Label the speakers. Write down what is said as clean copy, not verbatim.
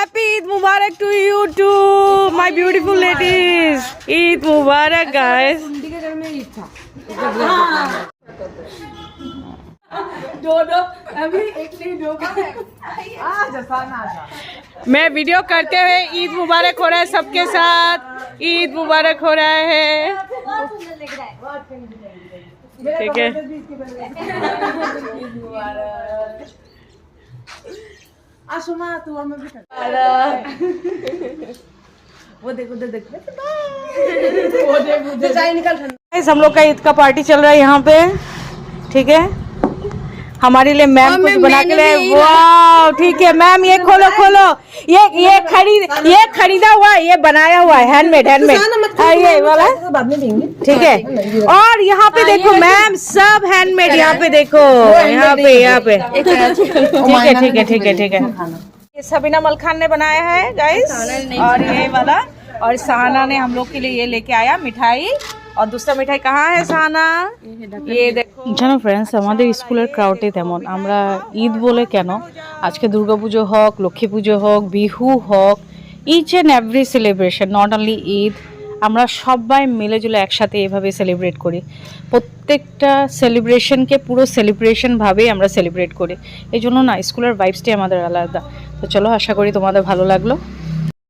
Speaker 1: happy Eid Mubarak to you too, my beautiful ladies. Eid Mubarak, guys. मैं video करते हुए ईद मुबारक हो रहा है सबके साथ, ईद मुबारक हो रहा है, ठीक है। हम लोग का ईद का पार्टी चल रहा है यहाँ पे, ठीक है। हमारे लिए मैम कुछ बना के लाए, वाह ठीक है मैम। ये खोलो खोलो, ये खरीदा हुआ है, ये बनाया हुआ है, हैंडमेड ये वाला, ठीक है। और यहाँ पे देखो मैम, सब हैंडमेड, यहाँ पे देखो, यहाँ पे ठीक है। ये सबीना मलखान ने बनाया है गाइस, और ये वाला, और सहाना ने हम लोग के लिए ये लेके आया मिठाई। और दूसरा मिठाई कहाँ है सहाना, ये देखो। জানো फ्रेंड्स, আমাদের স্কুলের ক্রাউডে তেমন, আমরা ঈদ বলে কেন, আজকে দুর্গাপুজো হোক, লক্ষ্মী পুজো হোক, বিহু হোক, each and every celebration, not only Eid, আমরা সবাই মিলেজুলে একসাথে এভাবে সেলিব্রেট করি। প্রত্যেকটা সেলিব্রেশনকে পুরো সেলিব্রেশন ভাবেই আমরা সেলিব্রেট করি। এই জন্য না স্কুলের ভাইবসটাই আমাদের আলাদা। তো চলো, আশা করি তোমাদের ভালো লাগলো।